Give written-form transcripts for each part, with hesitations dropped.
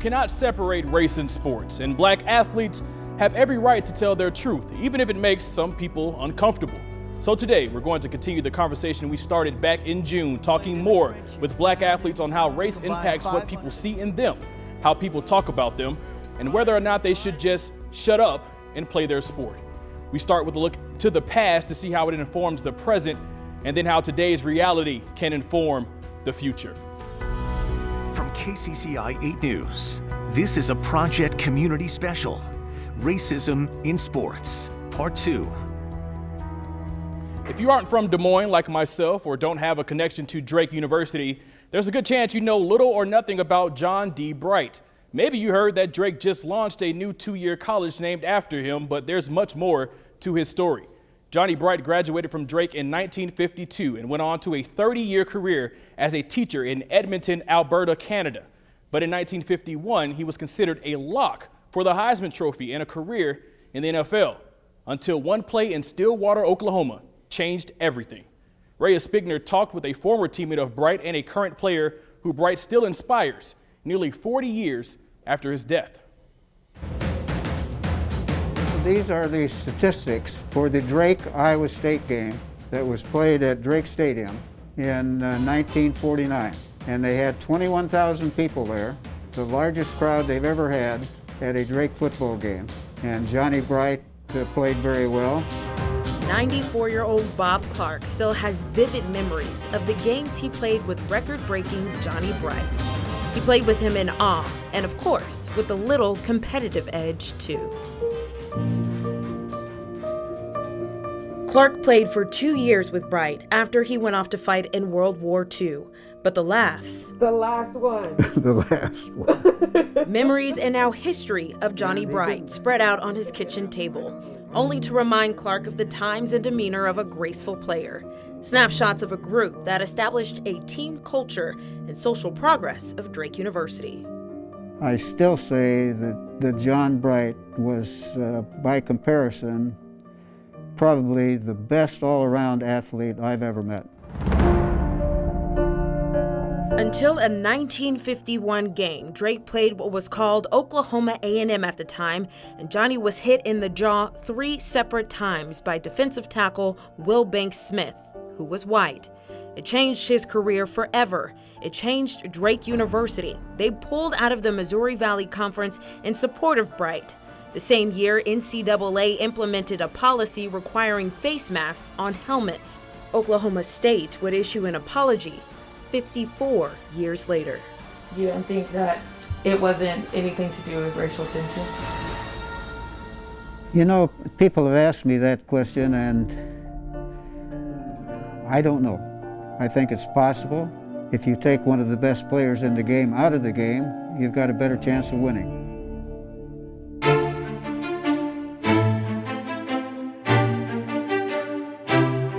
cannot separate race and sports, and black athletes have every right to tell their truth, even if it makes some people uncomfortable. So today, we're going to continue the conversation we started back in June, talking more with black athletes on how race impacts what people see in them, how people talk about them, and whether or not they should just shut up and play their sport. We start with a look to the past to see how it informs the present, and then how today's reality can inform the future. From KCCI 8 News, this is a Project Community Special, Racism in Sports, Part 2. If you aren't from Des Moines like myself or don't have a connection to Drake University, there's a good chance you know little or nothing about John D. Bright. Maybe you heard that Drake just launched a new 2-year college named after him, but there's much more to his story. Johnny Bright graduated from Drake in 1952 and went on to a 30-year career as a teacher in Edmonton, Alberta, Canada. But in 1951, he was considered a lock for the Heisman Trophy and a career in the NFL, until one play in Stillwater, Oklahoma, changed everything. Ray Spigner talked with a former teammate of Bright and a current player who Bright still inspires nearly 40 years after his death. These are the statistics for the Drake-Iowa State game that was played at Drake Stadium in 1949. And they had 21,000 people there, the largest crowd they've ever had at a Drake football game. And Johnny Bright played very well. 94-year-old Bob Clark still has vivid memories of the games he played with record-breaking Johnny Bright. He played with him in awe, and of course, with a little competitive edge, too. Clark played for 2 years with Bright after he went off to fight in World War II. But the laughs. The last one. The last one. Memories and now history of Johnny Bright spread out on his kitchen table, only to remind Clark of the times and demeanor of a graceful player. Snapshots of a group that established a team culture and social progress of Drake University. I still say that John Bright was, by comparison, probably the best all-around athlete I've ever met. Until a 1951 game, Drake played what was called Oklahoma A&M at the time, and Johnny was hit in the jaw 3 separate times by defensive tackle Will Banks Smith, who was white. It changed his career forever. It changed Drake University. They pulled out of the Missouri Valley Conference in support of Bright. The same year, NCAA implemented a policy requiring face masks on helmets. Oklahoma State would issue an apology 54 years later. You don't think that it wasn't anything to do with racial tension? You know, people have asked me that question, and I don't know. I think it's possible. If you take one of the best players in the game out of the game, you've got a better chance of winning.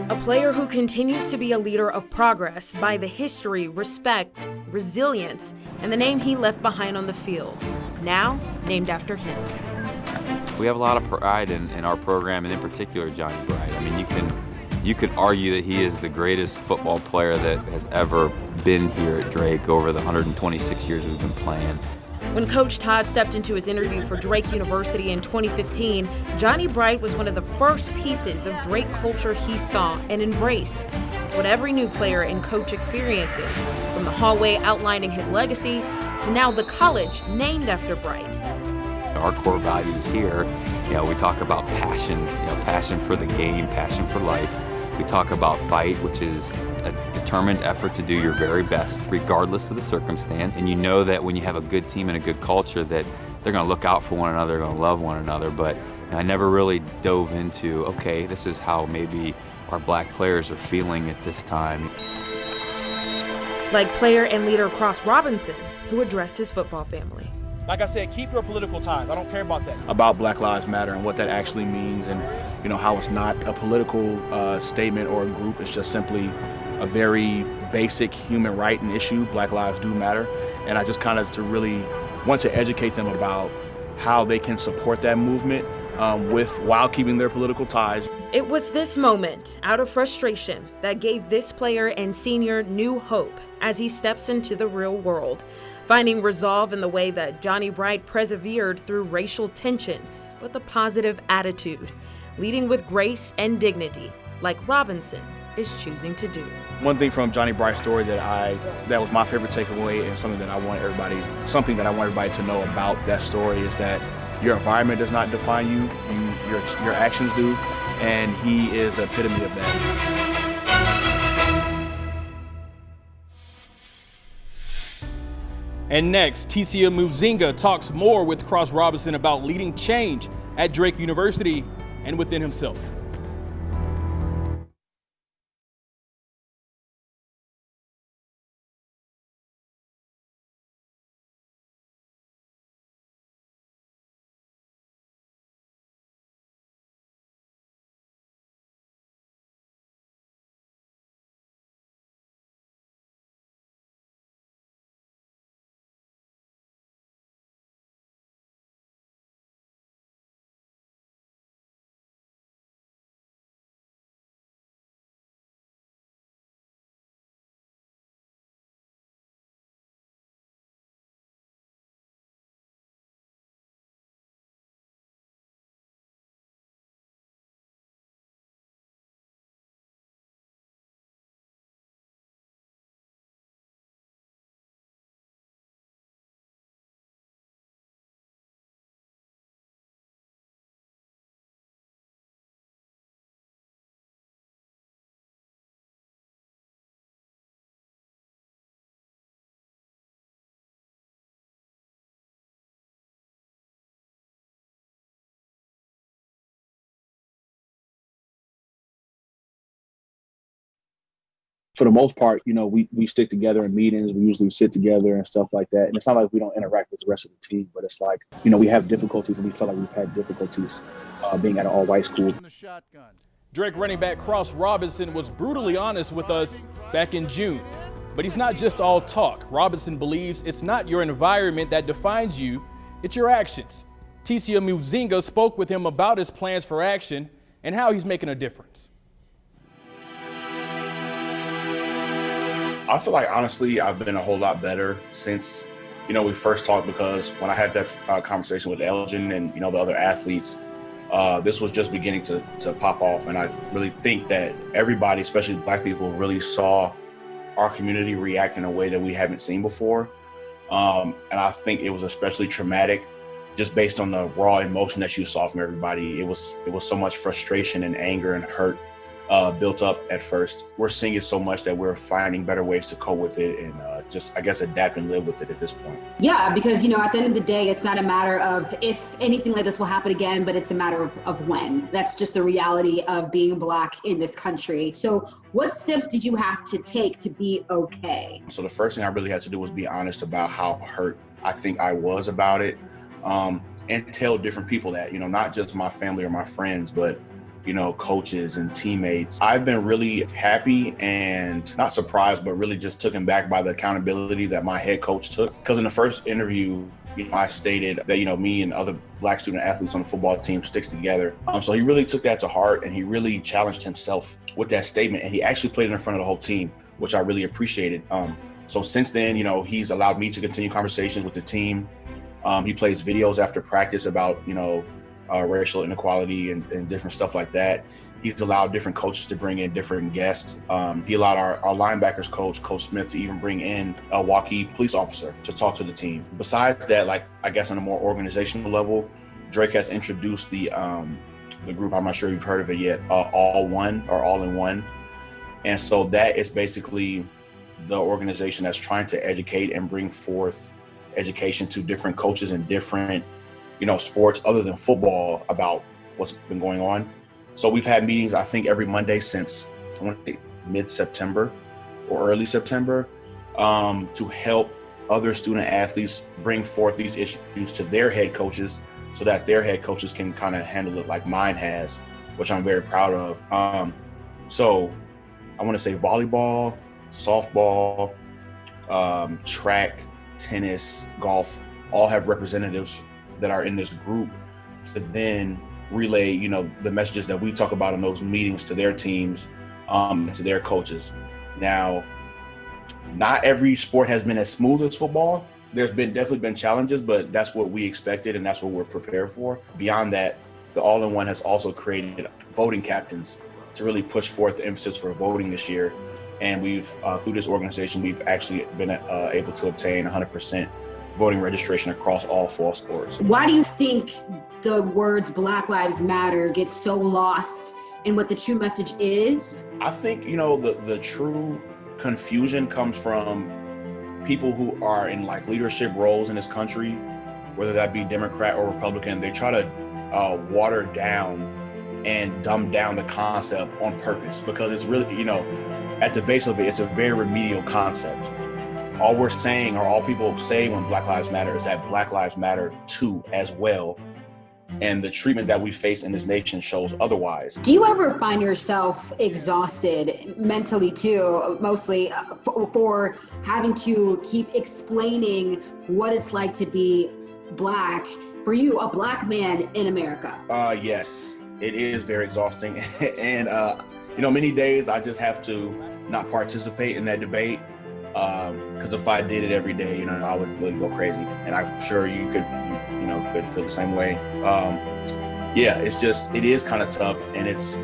A player who continues to be a leader of progress by the history, respect, resilience, and the name he left behind on the field, now named after him. We have a lot of pride in our program, and in particular Johnny Bright. I mean, you could argue that he is the greatest football player that has ever been here at Drake over the 126 years we've been playing. When Coach Todd stepped into his interview for Drake University in 2015, Johnny Bright was one of the first pieces of Drake culture he saw and embraced. It's what every new player and coach experiences, from the hallway outlining his legacy to now the college named after Bright. Our core values here, we talk about passion, passion for the game, passion for life. We talk about fight, which is a determined effort to do your very best, regardless of the circumstance. And you know that when you have a good team and a good culture, that they're going to look out for one another, they're going to love one another. But I never really dove into, okay, this is how maybe our black players are feeling at this time. Like player and leader Cross Robinson, who addressed his football family. Like I said, keep your political ties. I don't care about that. About Black Lives Matter and what that actually means, and how it's not a political statement or a group. It's just simply a very basic human right and issue. Black lives do matter, and I just kind of to really want to educate them about how they can support that movement while keeping their political ties. It was this moment, out of frustration, that gave this player and senior new hope as he steps into the real world, finding resolve in the way that Johnny Bright persevered through racial tensions with a positive attitude, leading with grace and dignity, like Robinson is choosing to do. One thing from Johnny Bright's story that was my favorite takeaway, and something that I want everybody to know about that story, is that your environment does not define you, your actions do, and he is the epitome of that. And next, Tisia Muzinga talks more with Cross Robinson about leading change at Drake University and within himself. For the most part, we stick together in meetings. We usually sit together and stuff like that. And it's not like we don't interact with the rest of the team, but it's like, we have difficulties, and we feel like we've had difficulties being at an all-white school. Drake running back Cross Robinson was brutally honest with us back in June. But he's not just all talk. Robinson believes it's not your environment that defines you, it's your actions. Tisia Muzinga spoke with him about his plans for action and how he's making a difference. I feel like, honestly, I've been a whole lot better since, we first talked, because when I had that conversation with Elgin and, the other athletes, this was just beginning to pop off. And I really think that everybody, especially Black people, really saw our community react in a way that we haven't seen before. And I think it was especially traumatic just based on the raw emotion that you saw from everybody. It was so much frustration and anger and hurt built up at first. We're seeing it so much that we're finding better ways to cope with it and just, I guess, adapt and live with it at this point. Yeah, because, at the end of the day, it's not a matter of if anything like this will happen again, but it's a matter of when. That's just the reality of being Black in this country. So what steps did you have to take to be okay? So the first thing I really had to do was be honest about how hurt I think I was about it, and tell different people that, not just my family or my friends, but coaches and teammates. I've been really happy and not surprised, but really just taken back by the accountability that my head coach took. Because in the first interview, I stated that, me and other Black student athletes on the football team sticks together. So he really took that to heart, and he really challenged himself with that statement. And he actually played it in front of the whole team, which I really appreciated. So since then, he's allowed me to continue conversations with the team. He plays videos after practice about, racial inequality and different stuff like that. He's allowed different coaches to bring in different guests. He allowed our linebackers coach, Coach Smith, to even bring in a Waukee police officer to talk to the team. Besides that, I guess on a more organizational level, Drake has introduced the group, I'm not sure you've heard of it yet, All One or All in One. And so that is basically the organization that's trying to educate and bring forth education to different coaches in different sports other than football about what's been going on. So we've had meetings, I think, every Monday since mid-September or early September to help other student athletes bring forth these issues to their head coaches so that their head coaches can kind of handle it like mine has, which I'm very proud of. So I want to say volleyball, softball, track, tennis, golf, all have representatives that are in this group to then relay, the messages that we talk about in those meetings to their teams, to their coaches. Now, not every sport has been as smooth as football. There's definitely been challenges, but that's what we expected and that's what we're prepared for. Beyond that, the All-in-One has also created voting captains to really push forth the emphasis for voting this year. And we've, through this organization, we've actually been able to obtain 100% voting registration across all fall sports. Why do you think the words Black Lives Matter get so lost in what the true message is? I think, the true confusion comes from people who are in like leadership roles in this country, whether that be Democrat or Republican. They try to water down and dumb down the concept on purpose, because it's really, at the base of it, it's a very remedial concept. All we're saying, or all people say when Black Lives Matter, is that Black Lives Matter too as well. And the treatment that we face in this nation shows otherwise. Do you ever find yourself exhausted mentally too, mostly for having to keep explaining what it's like to be Black, for you, a Black man in America? Yes, it is very exhausting. And, many days I just have to not participate in that debate. Because if I did it every day, I would really go crazy, and I'm sure you could feel the same way. It is kind of tough, and it's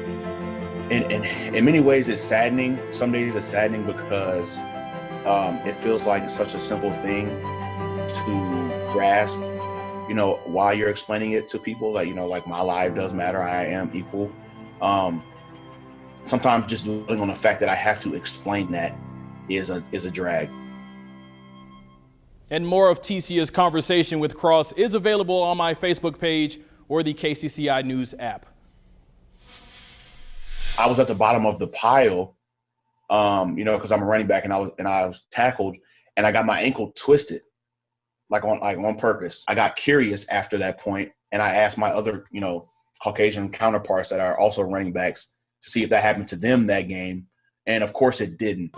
in many ways it's saddening. Some days it's saddening because it feels like it's such a simple thing to grasp, while you're explaining it to people, like my life does matter, I am equal. Sometimes just dwelling on the fact that I have to explain that is a drag. And more of Ticia's conversation with Cross is available on my Facebook page or the KCCI News app. I was at the bottom of the pile, because I'm a running back, and I was tackled, and I got my ankle twisted, like on purpose. I got curious after that point, and I asked my other, Caucasian counterparts that are also running backs to see if that happened to them that game, and of course it didn't.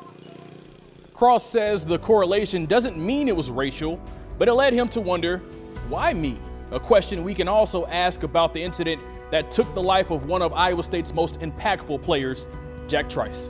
Cross says the correlation doesn't mean it was racial, but it led him to wonder, why me? A question we can also ask about the incident that took the life of one of Iowa State's most impactful players, Jack Trice.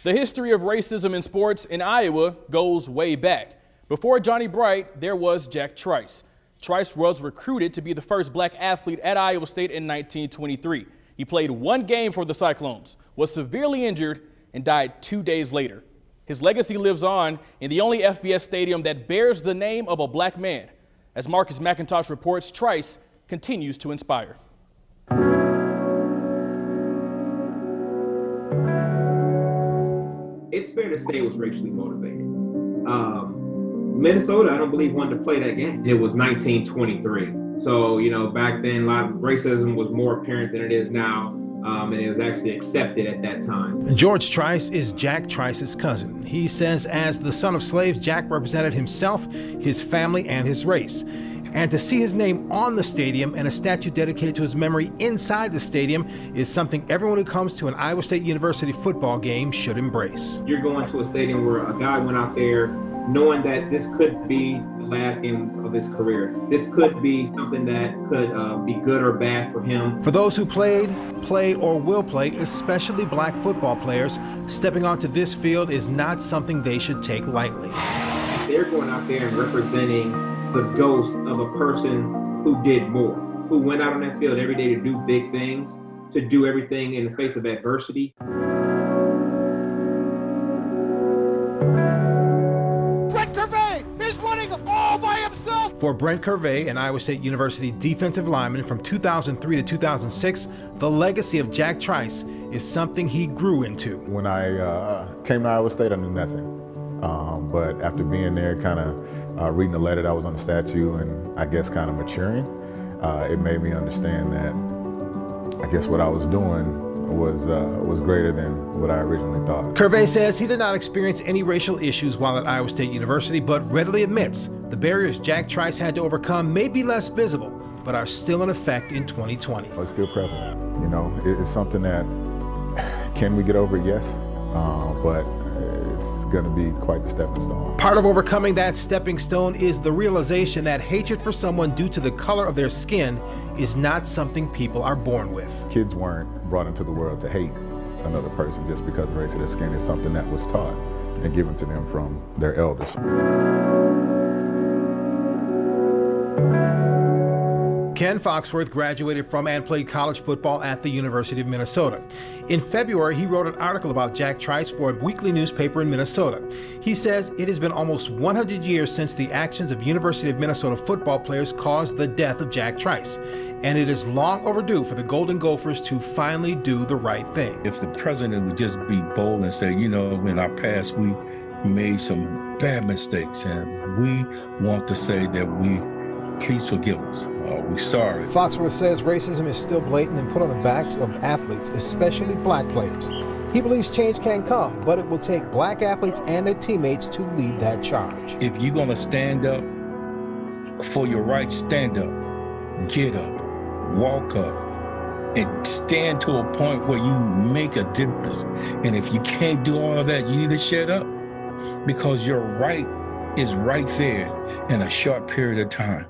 The history of racism in sports in Iowa goes way back. Before Johnny Bright, there was Jack Trice. Trice was recruited to be the first Black athlete at Iowa State in 1923. He played one game for the Cyclones, was severely injured, and died 2 days later. His legacy lives on in the only FBS stadium that bears the name of a Black man. As Marcus McIntosh reports, Trice continues to inspire. It's fair to say it was racially motivated. Minnesota, I don't believe, wanted to play that game. It was 1923. So, back then, a lot of racism was more apparent than it is now. and it was actually accepted at that time. George Trice is Jack Trice's cousin. He says as the son of slaves, Jack represented himself, his family, and his race. And to see his name on the stadium and a statue dedicated to his memory inside the stadium is something everyone who comes to an Iowa State University football game should embrace. You're going to a stadium where a guy went out there knowing that this could be the last game of his career. This could be something that could be good or bad for him. For those who played, play, or will play, especially black football players, stepping onto this field is not something they should take lightly. They're going out there and representing the ghost of a person who did more, who went out on that field every day to do big things, to do everything in the face of adversity. Brent Curvey is running all by himself. For Brent Curvey, an Iowa State University defensive lineman from 2003 to 2006, the legacy of Jack Trice is something he grew into. When I came to Iowa State, I knew nothing. But after being there, kind of reading the letter that was on the statue and I guess kind of maturing, it made me understand that I guess what I was doing was greater than what I originally thought. Curvey says he did not experience any racial issues while at Iowa State University, but readily admits the barriers Jack Trice had to overcome may be less visible, but are still in effect in 2020. It's still prevalent. You know, it's something that, can we get over it? Yes, but it's going to be quite the stepping stone. Part of overcoming that stepping stone is the realization that hatred for someone due to the color of their skin is not something people are born with. Kids weren't brought into the world to hate another person just because of the race of their skin. It's something that was taught and given to them from their elders. Ken Foxworth graduated from and played college football at the University of Minnesota. In February, he wrote an article about Jack Trice for a weekly newspaper in Minnesota. He says it has been almost 100 years since the actions of University of Minnesota football players caused the death of Jack Trice, and it is long overdue for the Golden Gophers to finally do the right thing. If the president would just be bold and say, you know, in our past we made some bad mistakes, and we want to say that please forgive us. We're sorry. Foxworth says racism is still blatant and put on the backs of athletes, especially black players. He believes change can come, but it will take black athletes and their teammates to lead that charge. If you're going to stand up for your rights, stand up, get up, walk up, and stand to a point where you make a difference. And if you can't do all of that, you need to shut up, because your right is right there in a short period of time.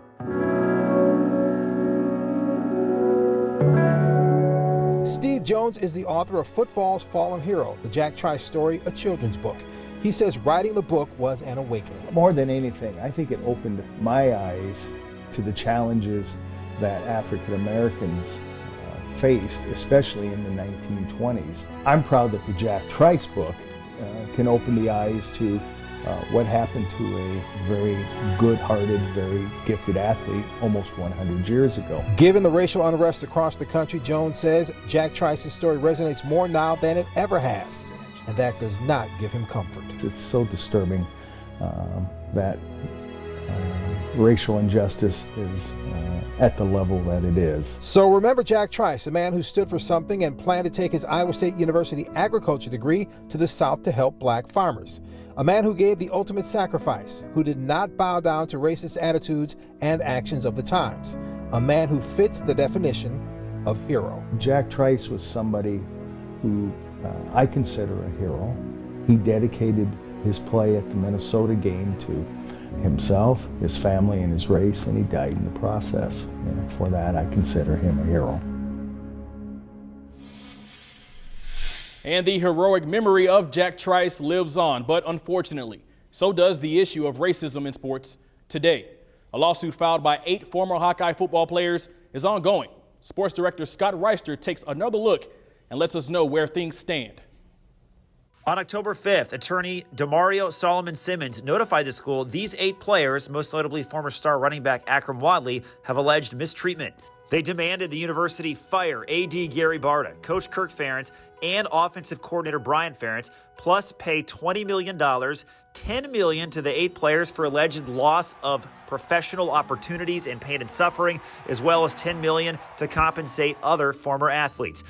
Steve Jones is the author of Football's Fallen Hero, the Jack Trice story, a children's book. He says writing the book was an awakening. More than anything, I think it opened my eyes to the challenges that African Americans faced, especially in the 1920s. I'm proud that the Jack Trice book can open the eyes to what happened to a very good-hearted, very gifted athlete almost 100 years ago. Given the racial unrest across the country, Jones says Jack Trice's story resonates more now than it ever has, and that does not give him comfort. It's so disturbing that racial injustice is at the level that it is. So remember Jack Trice, a man who stood for something and planned to take his Iowa State University agriculture degree to the South to help black farmers. A man who gave the ultimate sacrifice, who did not bow down to racist attitudes and actions of the times. A man who fits the definition of hero. Jack Trice was somebody who I consider a hero. He dedicated his play at the Minnesota game to himself, his family, and his race, and he died in the process. And for that, I consider him a hero. And the heroic memory of Jack Trice lives on, but unfortunately, so does the issue of racism in sports today. A lawsuit filed by 8 former Hawkeye football players is ongoing. Sports director Scott Reister takes another look and lets us know where things stand. On October 5th, attorney Demario Solomon Simmons notified the school these 8 players, most notably former star running back Akram Wadley, have alleged mistreatment. They demanded the university fire AD Gary Barta, coach Kirk Ferentz, and offensive coordinator Brian Ferentz, plus pay $20 million, $10 million to the 8 players for alleged loss of professional opportunities and pain and suffering, as well as $10 million to compensate other former athletes.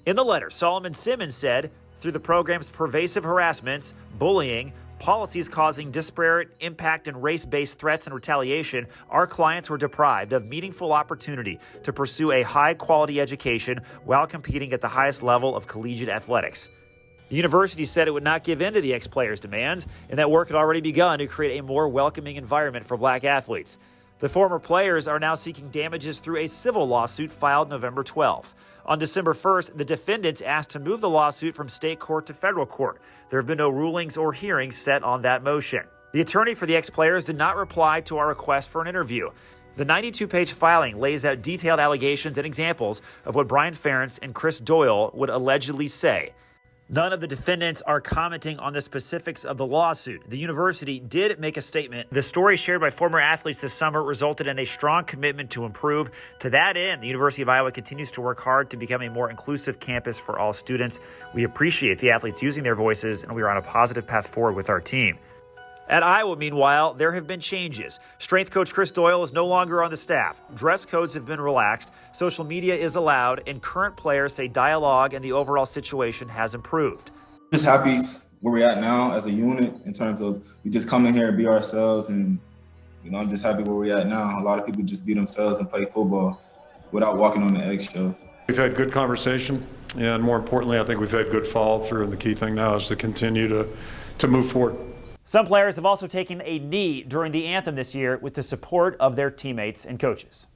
In the letter, Solomon Simmons said, through the program's pervasive harassments, bullying, policies causing disparate impact and race-based threats and retaliation, our clients were deprived of meaningful opportunity to pursue a high-quality education while competing at the highest level of collegiate athletics. The university said it would not give in to the ex-players' demands, and that work had already begun to create a more welcoming environment for black athletes. The former players are now seeking damages through a civil lawsuit filed November 12th. On December 1st, the defendants asked to move the lawsuit from state court to federal court. There have been no rulings or hearings set on that motion. The attorney for the ex-players did not reply to our request for an interview. The 92-page filing lays out detailed allegations and examples of what Brian Ferentz and Chris Doyle would allegedly say. None of the defendants are commenting on the specifics of the lawsuit. The university did make a statement. The story shared by former athletes this summer resulted in a strong commitment to improve. To that end, the University of Iowa continues to work hard to become a more inclusive campus for all students. We appreciate the athletes using their voices, and we are on a positive path forward with our team. At Iowa, meanwhile, there have been changes. Strength coach Chris Doyle is no longer on the staff. Dress codes have been relaxed, social media is allowed, and current players say dialogue and the overall situation has improved. Just happy where we're at now as a unit in terms of we just come in here and be ourselves, and I'm just happy where we're at now. A lot of people just be themselves and play football without walking on the eggshells. We've had good conversation, and more importantly, I think we've had good follow through, and the key thing now is to continue to move forward. Some players have also taken a knee during the anthem this year with the support of their teammates and coaches.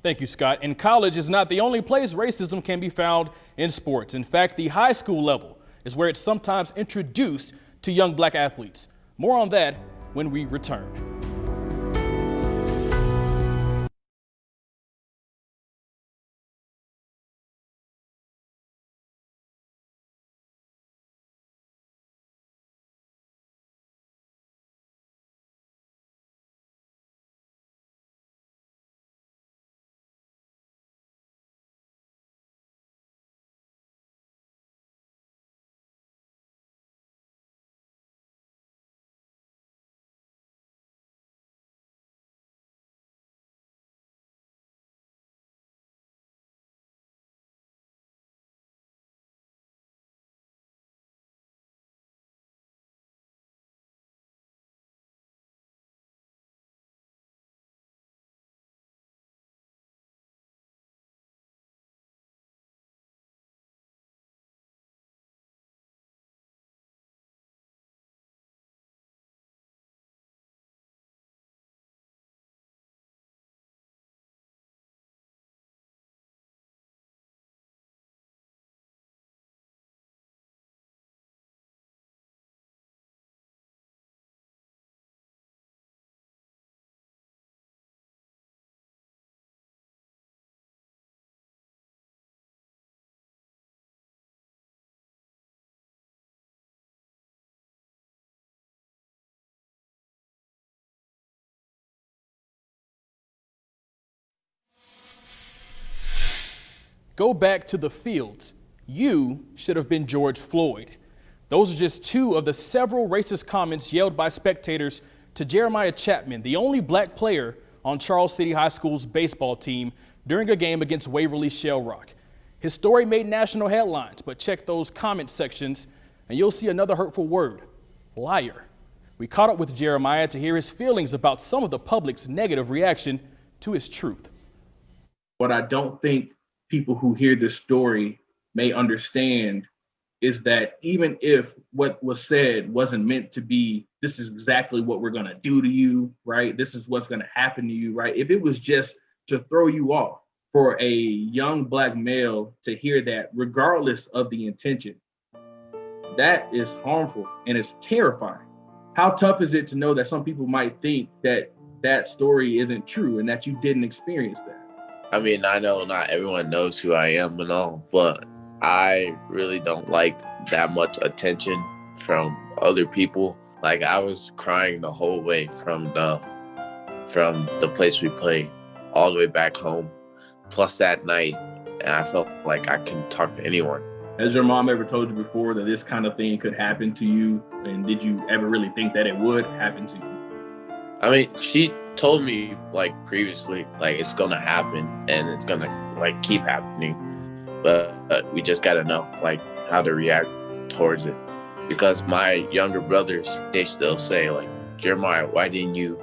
Thank you, Scott. And college is not the only place racism can be found in sports. In fact, the high school level is where it's sometimes introduced to young black athletes. More on that when we return. Go back to the fields. You should have been George Floyd. Those are just two of the several racist comments yelled by spectators to Jeremiah Chapman, the only black player on Charles City High School's baseball team during a game against Waverly Shell Rock. His story made national headlines, but check those comment sections and you'll see another hurtful word: liar. We caught up with Jeremiah to hear his feelings about some of the public's negative reaction to his truth. What I don't think people who hear this story may understand is that even if what was said wasn't meant to be, this is exactly what we're going to do to you, right? This is what's going to happen to you, right? If it was just to throw you off, for a young black male to hear that, regardless of the intention, that is harmful and it's terrifying. How tough is it to know that some people might think that that story isn't true and that you didn't experience that? I mean, I know not everyone knows who I am and all, but I really don't like that much attention from other people. Like, I was crying the whole way from the place we played all the way back home, plus that night, and I felt like I couldn't talk to anyone. Has your mom ever told you before that this kind of thing could happen to you? And did you ever really think that it would happen to you? I mean, she told me like previously, like it's gonna happen and it's gonna like keep happening. but we just got to know like how to react towards it. Because my younger brothers, they still say like, Jeremiah, why didn't you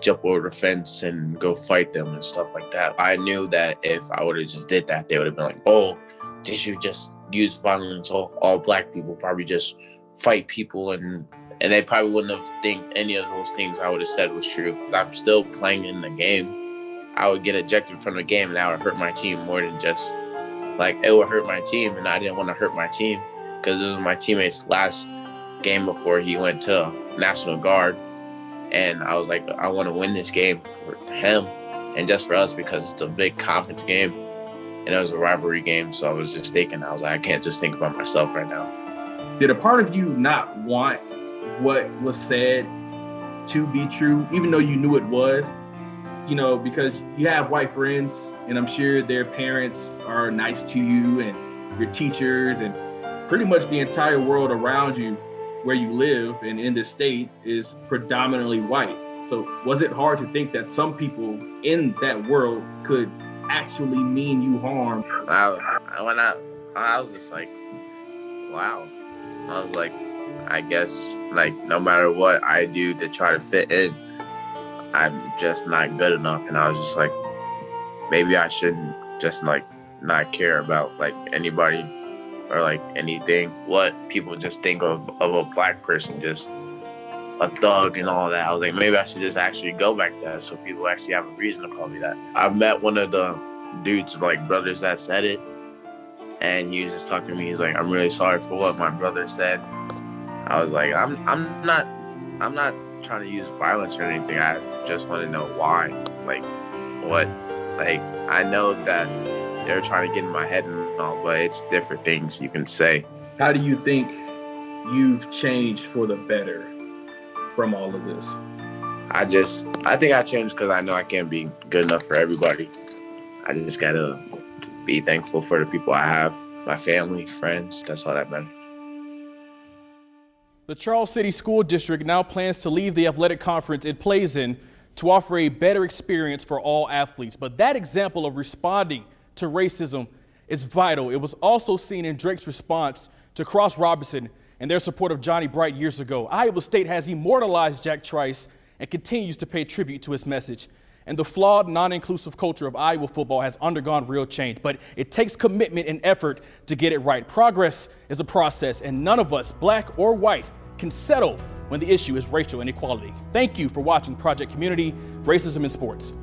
jump over the fence and go fight them and stuff like that? I knew that if I would have just did that, they would have been like, oh, did you just use violence? All black people probably just fight people, and they probably wouldn't have think any of those things I would have said was true. I'm still playing in the game. I would get ejected from the game and that would hurt my team more than just like it would hurt my team, and I didn't want to hurt my team because it was my teammate's last game before he went to National Guard. And I was like, I want to win this game for him and just for us because it's a big conference game and it was a rivalry game. So I was just thinking, I was like, I can't just think about myself right now. Did a part of you not want what was said to be true, even though you knew it was? You know, because you have white friends and I'm sure their parents are nice to you and your teachers and pretty much the entire world around you where you live and in the state is predominantly white. So was it hard to think that some people in that world could actually mean you harm? I was just like, wow. I was like, I guess like no matter what I do to try to fit in, I'm just not good enough. And I was just like, maybe I shouldn't just like not care about like anybody or like anything, what people just think of a black person, just a thug and all that. I was like, maybe I should just actually go back to that so people actually have a reason to call me that. I met one of the dudes, like brothers that said it, and he was just talking to me. He's like, I'm really sorry for what my brother said. I was like, I'm not trying to use violence or anything. I just want to know why. Like, what? Like, I know that they're trying to get in my head and all, but it's different things you can say. How do you think you've changed for the better from all of this? I think I changed because I know I can't be good enough for everybody. I just gotta be thankful for the people I have, my family, friends. That's all that matters. The Charles City School District now plans to leave the athletic conference it plays in to offer a better experience for all athletes. But that example of responding to racism is vital. It was also seen in Drake's response to Cross Robinson and their support of Johnny Bright years ago. Iowa State has immortalized Jack Trice and continues to pay tribute to his message. And the flawed, non-inclusive culture of Iowa football has undergone real change, but it takes commitment and effort to get it right. Progress is a process, and none of us, black or white, can settle when the issue is racial inequality. Thank you for watching Project Community: Racism in Sports.